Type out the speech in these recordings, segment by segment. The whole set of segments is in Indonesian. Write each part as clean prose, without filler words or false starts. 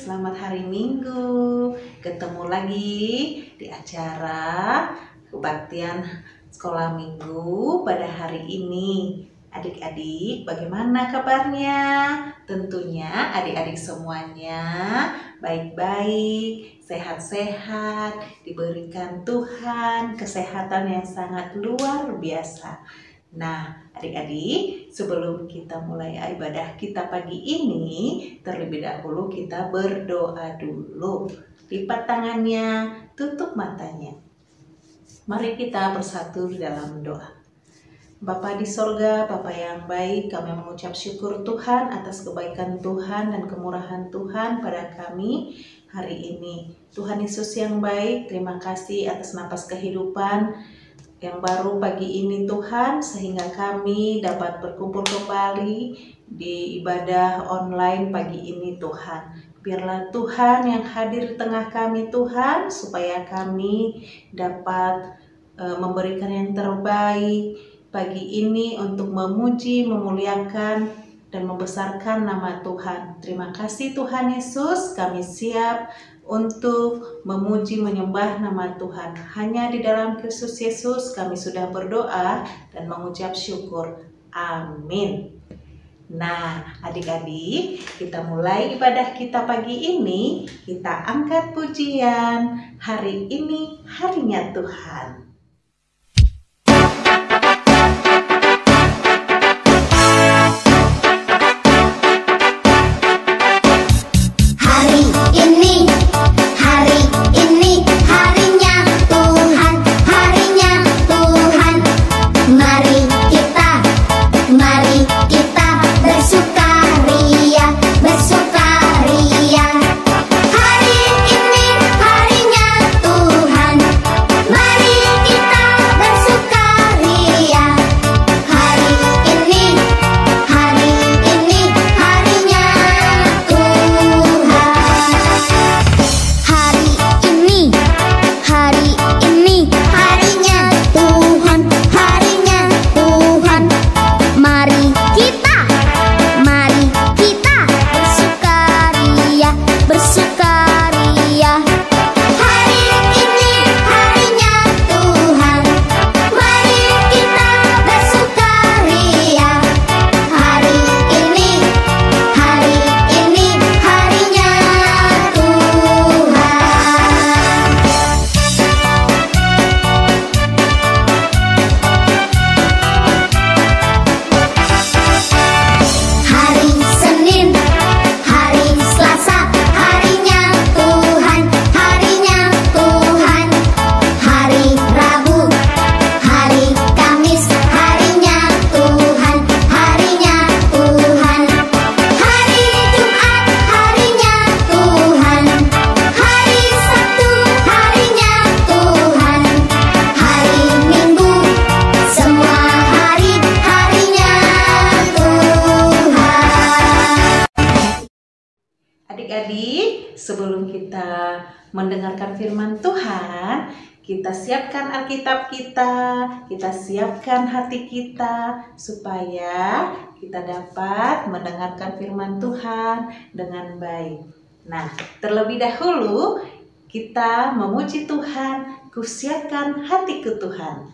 Selamat hari Minggu. Ketemu lagi di acara kebaktian sekolah minggu pada hari ini. Adik-adik, bagaimana kabarnya? Tentunya adik-adik semuanya baik-baik, sehat-sehat, diberikan Tuhan kesehatan yang sangat luar biasa. Nah, adik-adik, sebelum kita mulai ibadah kita pagi ini, terlebih dahulu kita berdoa dulu. Lipat tangannya, tutup matanya. Mari kita bersatu di dalam doa. Bapa di sorga, Bapa yang baik, kami mengucap syukur Tuhan atas kebaikan Tuhan dan kemurahan Tuhan pada kami hari ini. Tuhan Yesus yang baik, terima kasih atas napas kehidupan yang baru pagi ini Tuhan, sehingga kami dapat berkumpul kembali di ibadah online pagi ini Tuhan. Biarlah Tuhan yang hadir di tengah kami Tuhan, supaya kami dapat memberikan yang terbaik pagi ini untuk memuji, memuliakan, dan membesarkan nama Tuhan. Terima kasih Tuhan Yesus, kami siap untuk memuji menyembah nama Tuhan. Hanya di dalam Kristus Yesus kami sudah berdoa dan mengucap syukur. Amin. Nah, adik-adik, kita mulai ibadah kita pagi ini. Kita angkat pujian. Hari ini harinya Tuhan. Adik-adik, sebelum kita mendengarkan firman Tuhan, kita siapkan Alkitab kita siapkan hati kita, supaya kita dapat mendengarkan firman Tuhan dengan baik. Nah, terlebih dahulu kita memuji Tuhan, kusiapkan hatiku Tuhan.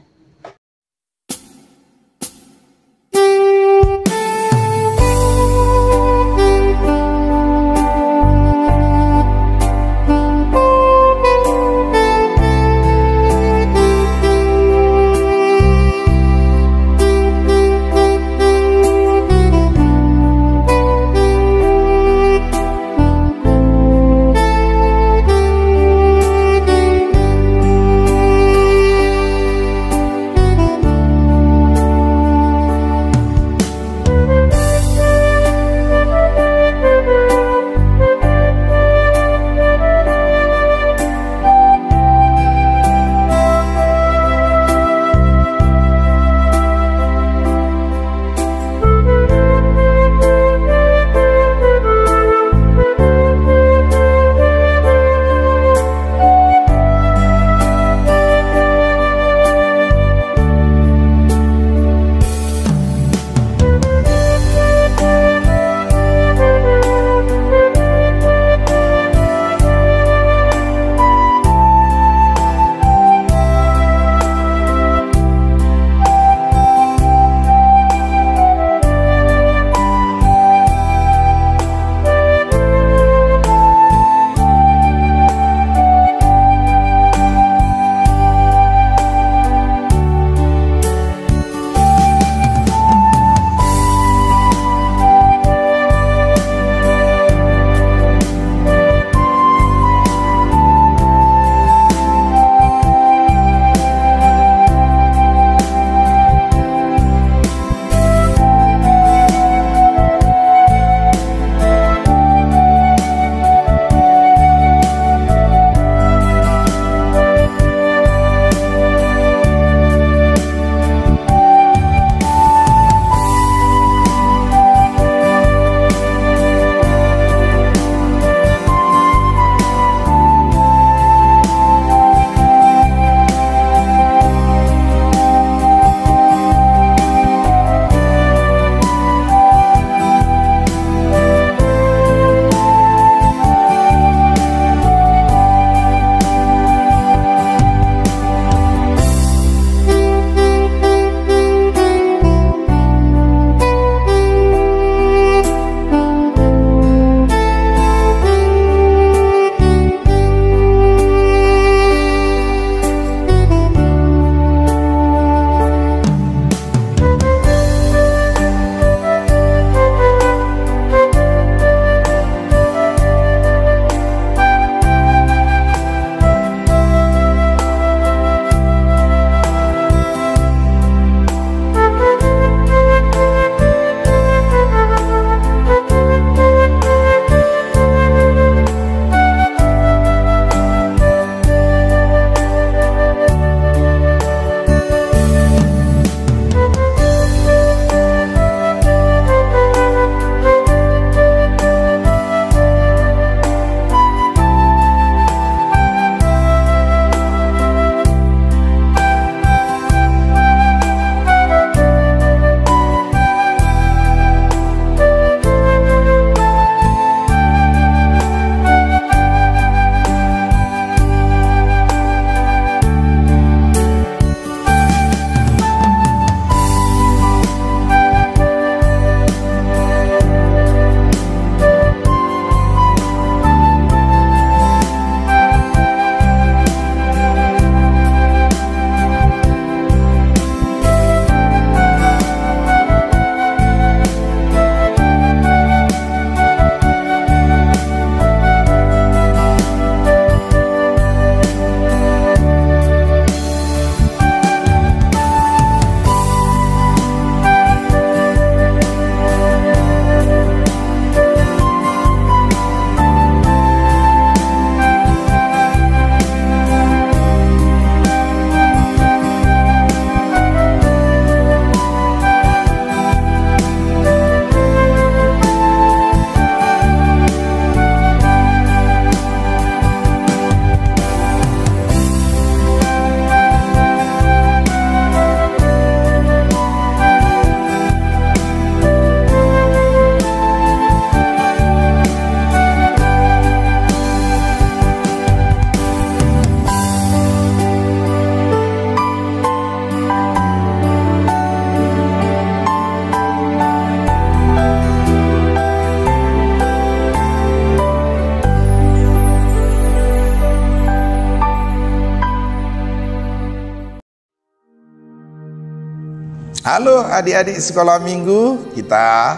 Halo adik-adik sekolah minggu. Kita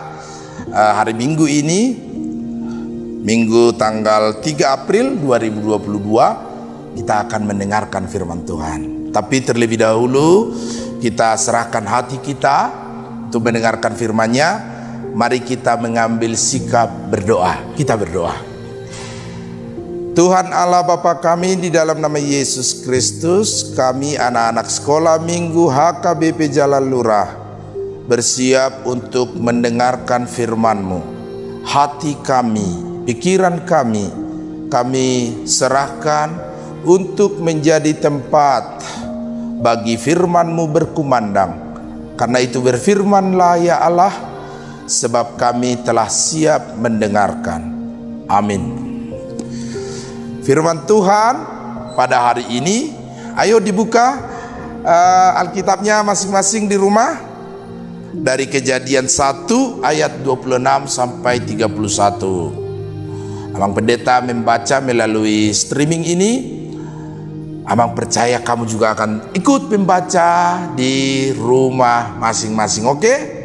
hari Minggu ini, Minggu tanggal 3 April 2022, kita akan mendengarkan firman Tuhan. Tapi terlebih dahulu kita serahkan hati kita untuk mendengarkan firman-Nya. Mari kita mengambil sikap berdoa. Kita berdoa. Tuhan Allah Bapa kami, di dalam nama Yesus Kristus, kami anak-anak sekolah minggu HKBP Jalan Lurah bersiap untuk mendengarkan firman-Mu. Hati kami, pikiran kami serahkan untuk menjadi tempat bagi firman-Mu berkumandang. Karena itu berfirmanlah ya Allah, sebab kami telah siap mendengarkan. Amin. Firman Tuhan pada hari ini, ayo dibuka Alkitabnya masing-masing di rumah. Dari Kejadian 1 ayat 26 sampai 31. Abang Pendeta membaca melalui streaming ini. Abang percaya kamu juga akan ikut membaca di rumah masing-masing. Oke.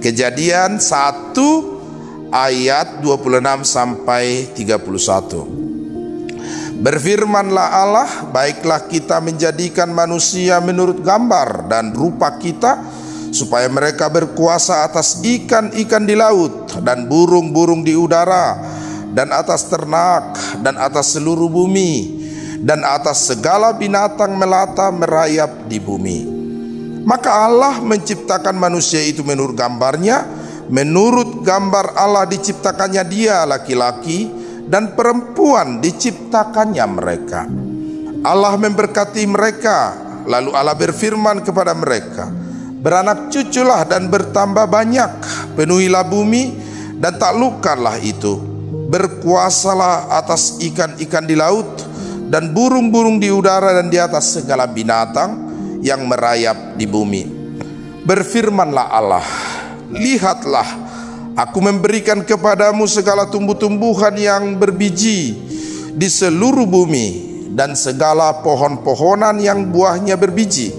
Kejadian 1 ayat 26 sampai 31. Berfirmanlah Allah, baiklah kita menjadikan manusia menurut gambar dan rupa kita, supaya mereka berkuasa atas ikan-ikan di laut dan burung-burung di udara, dan atas ternak, dan atas seluruh bumi, dan atas segala binatang melata merayap di bumi. Maka Allah menciptakan manusia itu menurut gambarnya. Menurut gambar Allah diciptakannya dia, laki-laki dan perempuan diciptakannya mereka. Allah memberkati mereka, lalu Allah berfirman kepada mereka, beranak cuculah dan bertambah banyak, penuhilah bumi dan taklukkanlah itu. Berkuasalah atas ikan-ikan di laut dan burung-burung di udara dan di atas segala binatang yang merayap di bumi. Berfirmanlah Allah, lihatlah, aku memberikan kepadamu segala tumbuh-tumbuhan yang berbiji di seluruh bumi dan segala pohon-pohonan yang buahnya berbiji.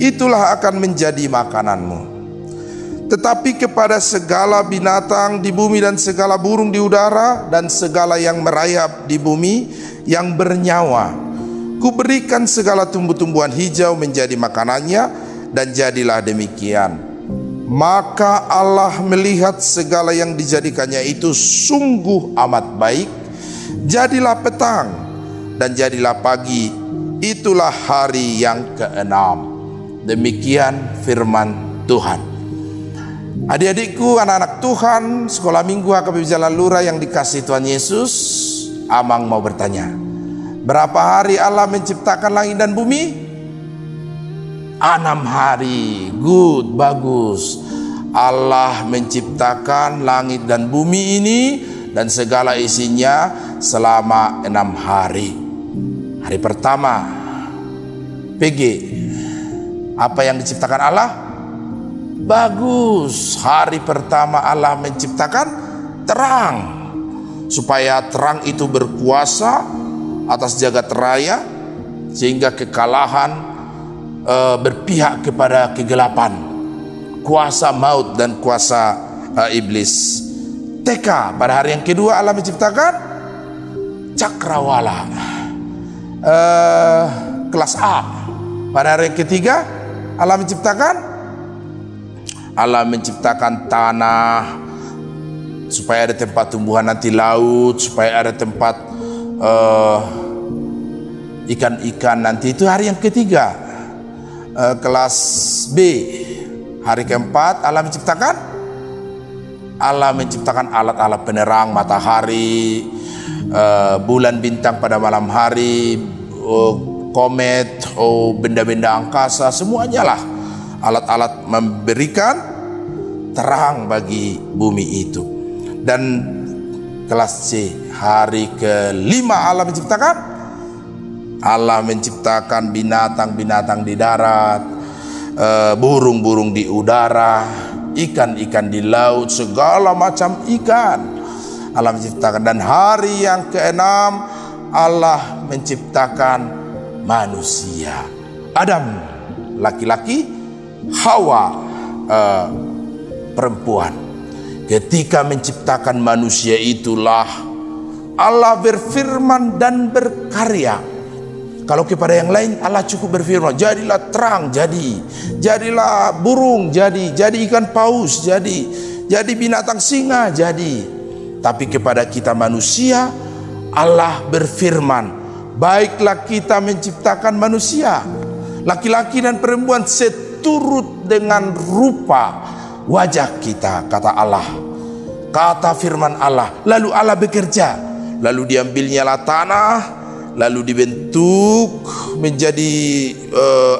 Itulah akan menjadi makananmu. Tetapi kepada segala binatang di bumi dan segala burung di udara dan segala yang merayap di bumi yang bernyawa, kuberikan segala tumbuh-tumbuhan hijau menjadi makanannya, dan jadilah demikian. Maka Allah melihat segala yang dijadikannya itu sungguh amat baik. Jadilah petang dan jadilah pagi, itulah hari yang ke-6. Demikian firman Tuhan. Adik-adikku, anak-anak Tuhan, sekolah minggu HKBP Jalan Lurah yang dikasihi Tuhan Yesus, Amang mau bertanya, berapa hari Allah menciptakan langit dan bumi? 6 hari. Good, bagus. Allah menciptakan langit dan bumi ini dan segala isinya selama 6 hari. Hari pertama, PG, apa yang diciptakan Allah? Bagus. Hari pertama Allah menciptakan terang, supaya terang itu berkuasa atas jagat raya, sehingga kekalahan berpihak kepada kegelapan, kuasa maut dan kuasa iblis. TK, pada hari yang kedua Allah menciptakan cakrawala. Kelas A, pada hari yang ketiga Allah menciptakan tanah, supaya ada tempat tumbuhan nanti laut, supaya ada tempat ikan-ikan nanti. Itu hari yang ketiga. Kelas B, hari keempat Allah menciptakan alat-alat penerang, matahari, bulan, bintang pada malam hari, komet, benda-benda angkasa, semuanya lah alat-alat memberikan terang bagi bumi itu. Dan kelas C, hari kelima Allah menciptakan binatang-binatang di darat, burung-burung di udara, ikan-ikan di laut, segala macam ikan Allah menciptakan. Dan hari yang ke-6 Allah menciptakan manusia, Adam, laki-laki, Hawa perempuan. Ketika menciptakan manusia itulah Allah berfirman dan berkarya. Kalau kepada yang lain Allah cukup berfirman, jadilah terang, jadilah burung, jadi ikan paus, jadi binatang singa, jadi. Tapi kepada kita manusia Allah berfirman, baiklah kita menciptakan manusia, laki-laki dan perempuan seturut dengan rupa wajah kita, kata Allah. Kata firman Allah. Lalu Allah bekerja, lalu diambilnya tanah, lalu dibentuk menjadi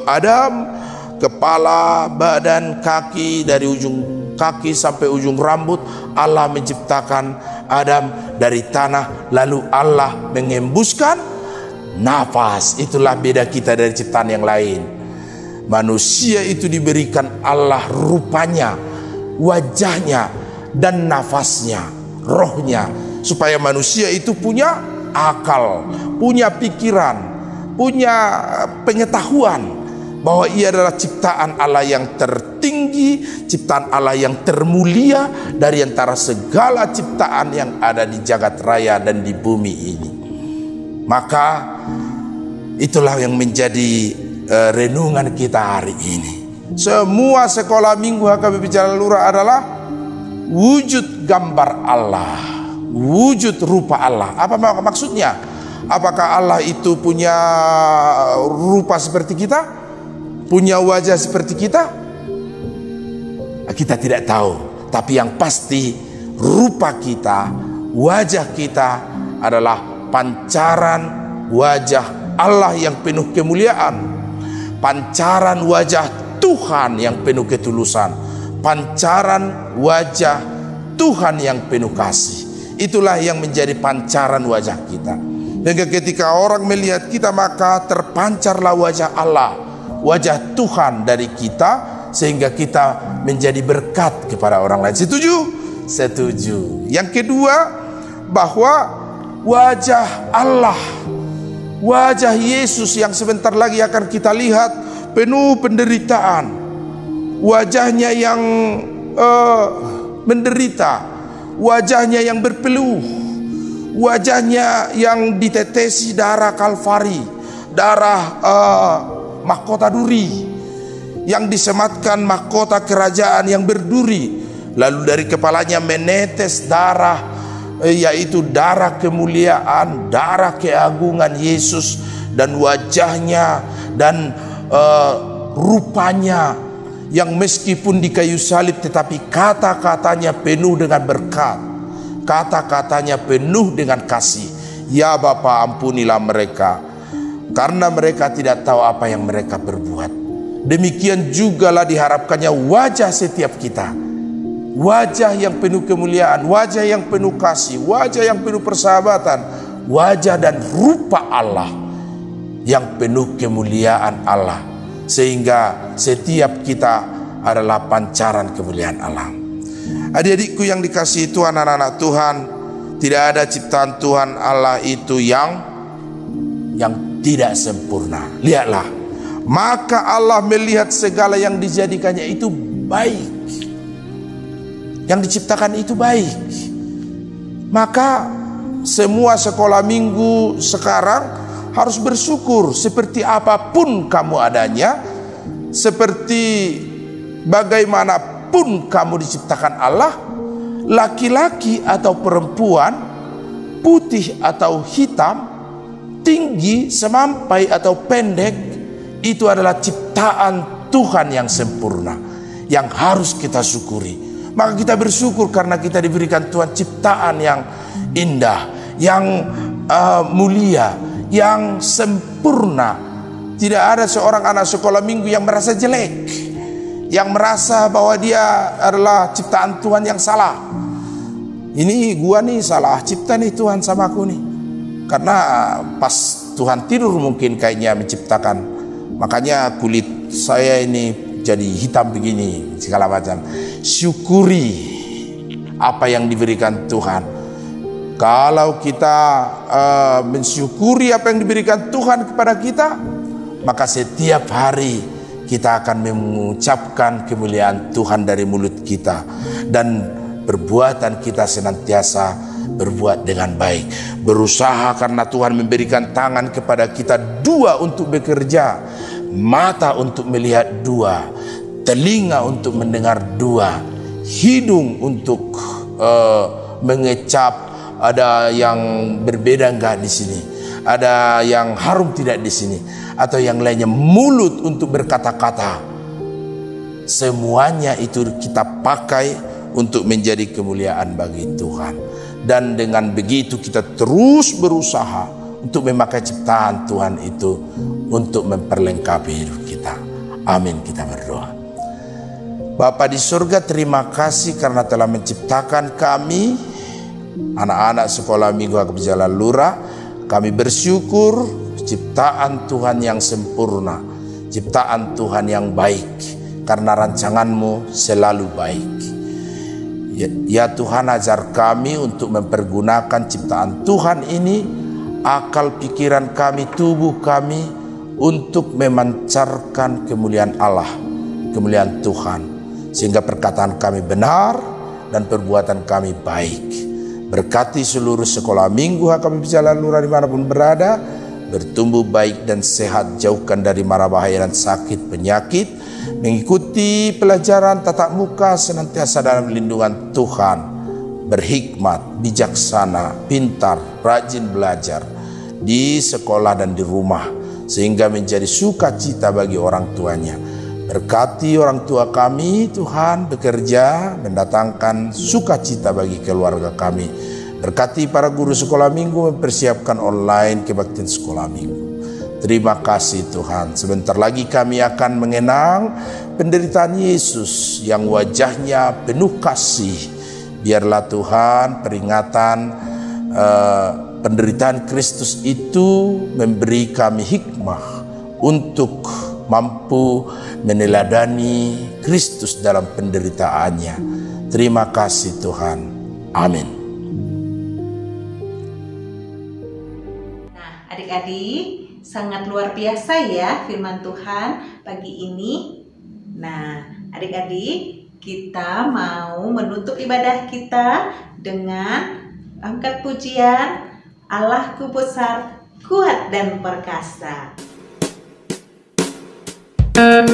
Adam, kepala, badan, kaki, dari ujung kaki sampai ujung rambut. Allah menciptakan Adam dari tanah, lalu Allah mengembuskan nafas. Itulah beda kita dari ciptaan yang lain. Manusia itu diberikan Allah rupanya, wajahnya, dan nafasnya, rohnya, supaya manusia itu punya akal, punya pikiran, punya pengetahuan bahwa ia adalah ciptaan Allah yang tertinggi, ciptaan Allah yang termulia dari antara segala ciptaan yang ada di jagat raya dan di bumi ini. Maka itulah yang menjadi renungan kita hari ini. Semua sekolah minggu HKBP Jalan Lurah adalah wujud gambar Allah, wujud rupa Allah. Apa maksudnya? Apakah Allah itu punya rupa seperti kita? Punya wajah seperti kita? Kita tidak tahu. Tapi yang pasti rupa kita, wajah kita adalah pancaran wajah Allah yang penuh kemuliaan, pancaran wajah Tuhan yang penuh ketulusan, pancaran wajah Tuhan yang penuh kasih. Itulah yang menjadi pancaran wajah kita. Dan ketika orang melihat kita, maka terpancarlah wajah Allah, wajah Tuhan dari kita, sehingga kita menjadi berkat kepada orang lain. Setuju? Setuju. Yang kedua, bahwa wajah Allah, wajah Yesus yang sebentar lagi akan kita lihat penuh penderitaan, wajahnya yang menderita, wajahnya yang berpeluh, wajahnya yang ditetesi darah Kalvari, darah mahkota duri, yang disematkan mahkota kerajaan yang berduri, lalu dari kepalanya menetes darah, yaitu darah kemuliaan, darah keagungan Yesus, dan wajahnya dan rupanya yang meskipun di kayu salib tetapi kata-katanya penuh dengan berkat, kata-katanya penuh dengan kasih. Ya Bapa, ampunilah mereka, karena mereka tidak tahu apa yang mereka perbuat. Demikian jugalah diharapkannya wajah setiap kita, wajah yang penuh kemuliaan, wajah yang penuh kasih, wajah yang penuh persahabatan, wajah dan rupa Allah yang penuh kemuliaan Allah, sehingga setiap kita adalah pancaran kemuliaan Allah. Adik-adikku yang dikasihi Tuhan, anak-anak Tuhan, tidak ada ciptaan Tuhan Allah itu yang tidak sempurna. Lihatlah, maka Allah melihat segala yang dijadikannya itu baik, yang diciptakan itu baik. Maka semua sekolah minggu sekarang harus bersyukur. Seperti apapun kamu adanya, seperti bagaimanapun kamu diciptakan Allah, laki-laki atau perempuan, putih atau hitam, tinggi, semampai atau pendek, itu adalah ciptaan Tuhan yang sempurna, yang harus kita syukuri. Maka kita bersyukur karena kita diberikan Tuhan ciptaan yang indah, yang mulia, yang sempurna. Tidak ada seorang anak sekolah minggu yang merasa jelek, yang merasa bahwa dia adalah ciptaan Tuhan yang salah. Ini gua nih salah cipta nih Tuhan sama aku nih, karena pas Tuhan tidur mungkin kayaknya menciptakan, makanya kulit saya ini jadi hitam begini segala macam. Syukuri apa yang diberikan Tuhan. Kalau kita mensyukuri apa yang diberikan Tuhan kepada kita, maka setiap hari kita akan mengucapkan kemuliaan Tuhan dari mulut kita, dan perbuatan kita senantiasa berbuat dengan baik, berusaha karena Tuhan memberikan tangan kepada kita dua untuk bekerja, mata untuk melihat dua, telinga untuk mendengar dua, hidung untuk mengecap. Ada yang berbeda enggak di sini? Ada yang harum tidak di sini? Atau yang lainnya, mulut untuk berkata-kata. Semuanya itu kita pakai untuk menjadi kemuliaan bagi Tuhan. Dan dengan begitu kita terus berusaha untuk memakai ciptaan Tuhan itu untuk memperlengkapi hidup kita. Amin, kita berdoa. Bapa di surga, terima kasih karena telah menciptakan kami, anak-anak sekolah minggu HKBP Jalan Lurah. Kami bersyukur ciptaan Tuhan yang sempurna, ciptaan Tuhan yang baik, karena rancangan-Mu selalu baik. Ya Tuhan, ajar kami untuk mempergunakan ciptaan Tuhan ini, akal pikiran kami, tubuh kami, untuk memancarkan kemuliaan Allah, kemuliaan Tuhan, sehingga perkataan kami benar dan perbuatan kami baik. Berkati seluruh sekolah minggu HKBP Jalan Lurah dimanapun berada, bertumbuh baik dan sehat, jauhkan dari mara bahaya dan sakit penyakit, mengikuti pelajaran tatap muka senantiasa dalam lindungan Tuhan, berhikmat, bijaksana, pintar, rajin belajar di sekolah dan di rumah, sehingga menjadi sukacita bagi orang tuanya. Berkati orang tua kami, Tuhan, bekerja mendatangkan sukacita bagi keluarga kami. Berkati para guru sekolah minggu mempersiapkan online kebaktian sekolah minggu. Terima kasih Tuhan. Sebentar lagi kami akan mengenang penderitaan Yesus yang wajahnya penuh kasih. Biarlah Tuhan peringatan penderitaan Kristus itu memberi kami hikmah untuk mampu meneladani Kristus dalam penderitaannya. Terima kasih Tuhan. Amin. Nah, adik-adik, sangat luar biasa ya firman Tuhan pagi ini. Nah, adik-adik, kita mau menutup ibadah kita dengan angkat pujian Allahku besar, kuat dan perkasa. Dan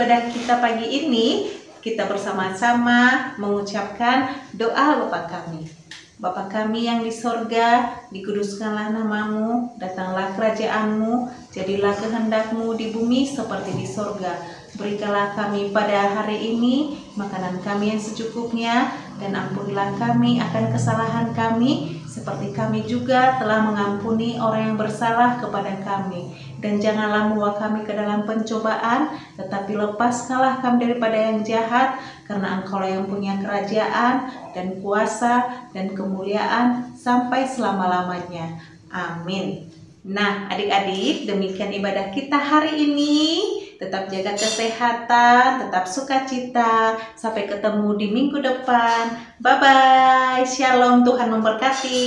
ibadah kita pagi ini, kita bersama-sama mengucapkan doa Bapa kami. Bapa kami yang di sorga, dikuduskanlah namamu, datanglah kerajaanmu, jadilah kehendakmu di bumi seperti di sorga. Berikanlah kami pada hari ini makanan kami yang secukupnya, dan ampunilah kami akan kesalahan kami, seperti kami juga telah mengampuni orang yang bersalah kepada kami. Dan janganlah membawa kami ke dalam pencobaan, tetapi lepaskanlah kami daripada yang jahat, karena Engkau yang punya kerajaan dan kuasa dan kemuliaan sampai selama-lamanya. Amin. Nah, adik-adik, demikian ibadah kita hari ini. Tetap jaga kesehatan, tetap sukacita. Sampai ketemu di minggu depan. Bye-bye. Shalom, Tuhan memberkati.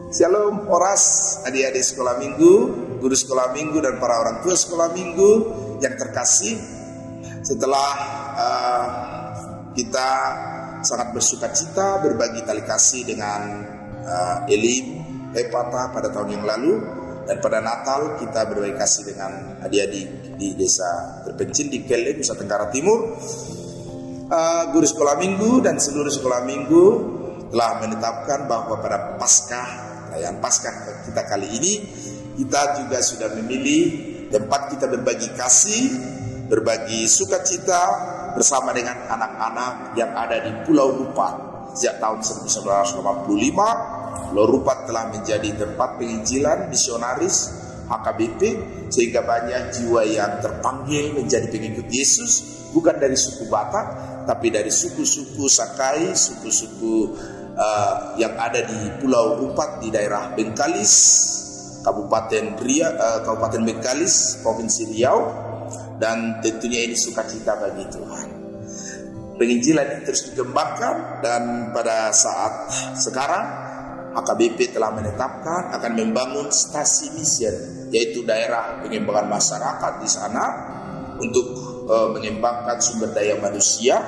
Shalom Oras, adik-adik sekolah minggu, guru sekolah minggu, dan para orang tua sekolah minggu yang terkasih. Setelah kita sangat bersukacita berbagi tali kasih dengan Elim Hepata pada tahun yang lalu, dan pada Natal kita berbagi kasih dengan adik-adik di desa terpencil di Kelle, Nusa Tenggara Timur. Guru sekolah minggu dan seluruh sekolah minggu telah menetapkan bahwa pada perayaan Paskah kita kali ini, kita juga sudah memilih tempat kita berbagi kasih, berbagi sukacita bersama dengan anak-anak yang ada di Pulau Rupat. Sejak tahun 1985, Pulau Rupat telah menjadi tempat penginjilan misionaris HKBP, sehingga banyak jiwa yang terpanggil menjadi pengikut Yesus, bukan dari suku Batak, tapi dari suku-suku Sakai, suku-suku yang ada di Pulau Rupat di daerah Bengkalis, Kabupaten Bengkalis, Provinsi Riau, dan tentunya ini sukacita bagi Tuhan. Penginjilan ini terus dikembangkan, dan pada saat sekarang HKBP telah menetapkan akan membangun stasi mission, yaitu daerah pengembangan masyarakat di sana untuk mengembangkan sumber daya manusia.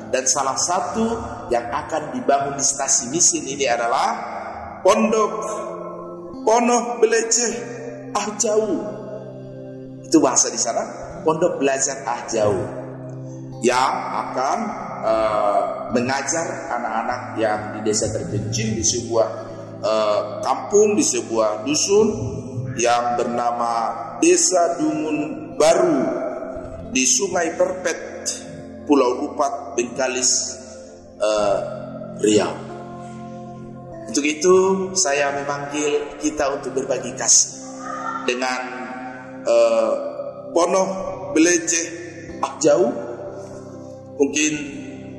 Dan salah satu yang akan dibangun di stasi mission ini adalah Pondok Ponoh Belajar Ahjau. Itu bahasa di sana, Pondok Belajar Ahjau, yang akan mengajar anak-anak yang di desa terpencil, di sebuah kampung, di sebuah dusun yang bernama Desa Dungun Baru di Sungai Perpet, Pulau Rupat, Bengkalis, Riau. Untuk itu saya memanggil kita untuk berbagi kasih dengan Ponoh Belajar Ahjau. Mungkin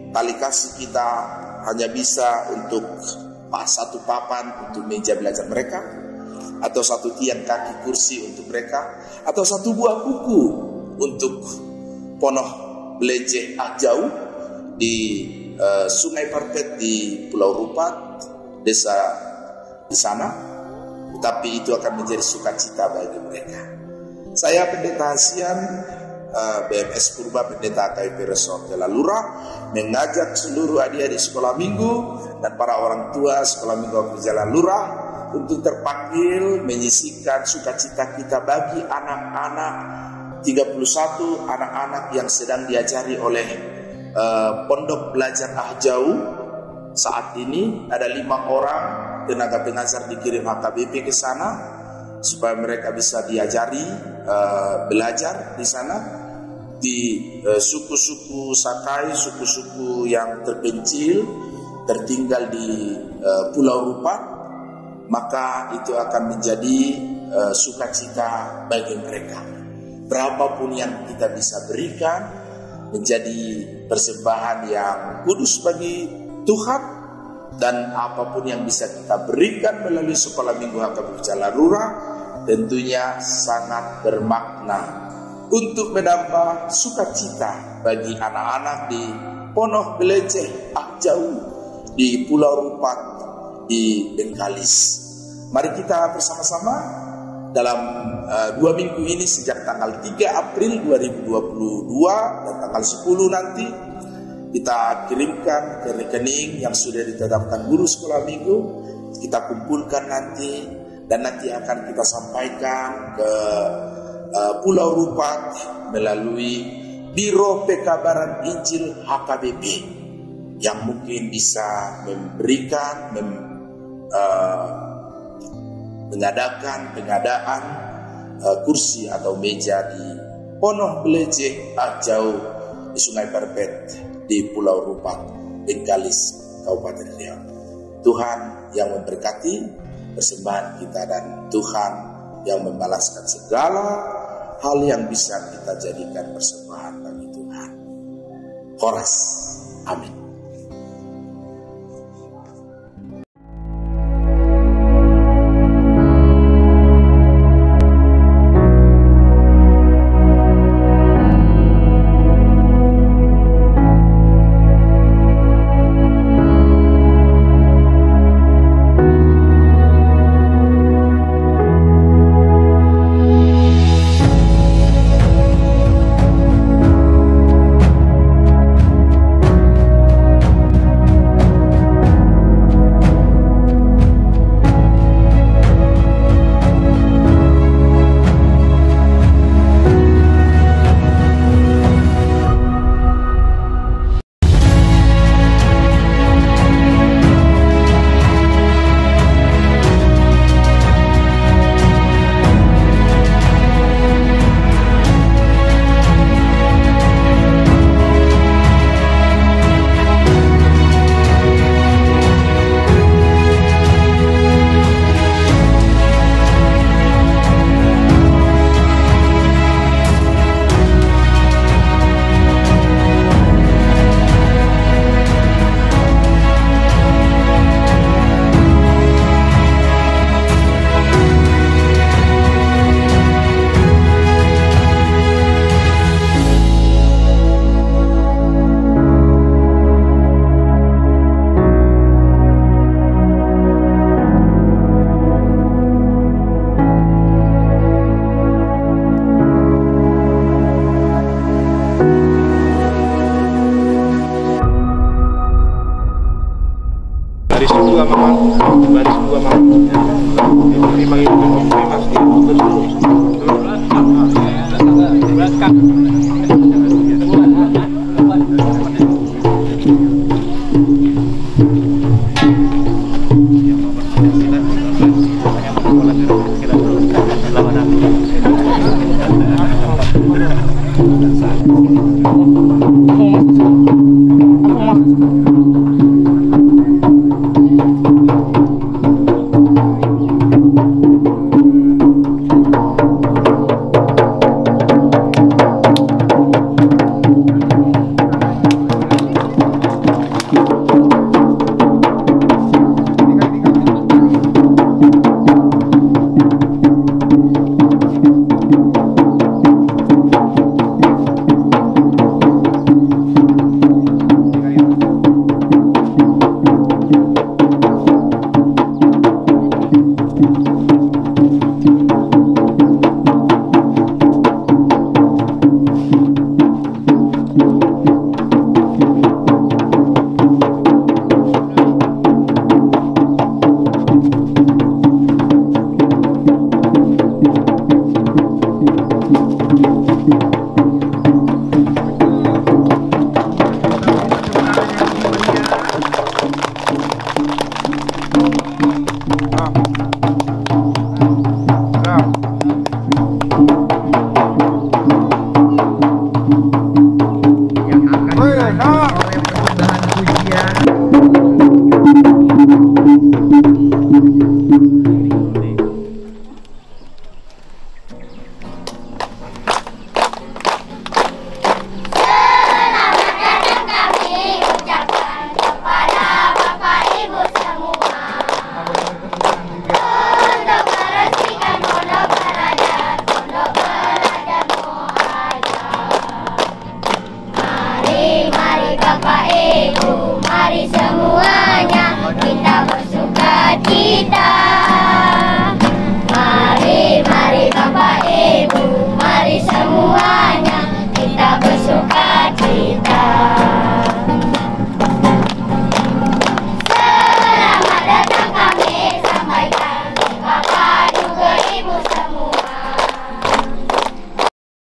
tali kasih kita hanya bisa untuk satu papan untuk meja belajar mereka, atau satu tiang kaki kursi untuk mereka, atau satu buah buku untuk Ponoh Belajar Ahjau di Sungai Perpet di Pulau Rupat, desa di sana. Tapi itu akan menjadi sukacita bagi mereka. Saya Pendeta Hasian, BMS Purba, Pendeta KIP Resort Jalalurah, mengajak seluruh adik-adik sekolah minggu dan para orang tua sekolah minggu Jalalurah untuk terpanggil menyisikan sukacita kita bagi anak-anak 31 anak-anak yang sedang diajari oleh Pondok Belajar Ahjau. Saat ini ada 5 orang tenaga pengajar dikirim HKBP ke sana supaya mereka bisa diajari belajar di sana di suku-suku Sakai, suku-suku yang terpencil tertinggal di Pulau Rupat. Maka itu akan menjadi sukacita bagi mereka. Berapapun yang kita bisa berikan menjadi persembahan yang kudus bagi Tuhan, dan apapun yang bisa kita berikan melalui sekolah minggu HKBP Jalalurah tentunya sangat bermakna untuk menambah sukacita bagi anak-anak di Ponoh Belajar Ahjau di Pulau Rupat di Bengkalis. Mari kita bersama-sama dalam 2 minggu ini, sejak tanggal 3 April 2022 dan tanggal 10 nanti, kita kirimkan ke rekening yang sudah ditetapkan guru sekolah minggu. Kita kumpulkan nanti dan nanti akan kita sampaikan ke Pulau Rupat melalui Biro Pekabaran Injil HKBP yang mungkin bisa memberikan mengadakan pengadaan kursi atau meja di Ponoh Beleceh tak jauh di Sungai Perpet di Pulau Rupat, Bengkalis, Kabupaten Riau. Tuhan yang memberkati persembahan kita dan Tuhan yang membalaskan segala hal yang bisa kita jadikan persembahan bagi Tuhan. Horas. Amin. baris dua mama Bapak Ibu, mari semuanya kita bersuka cita.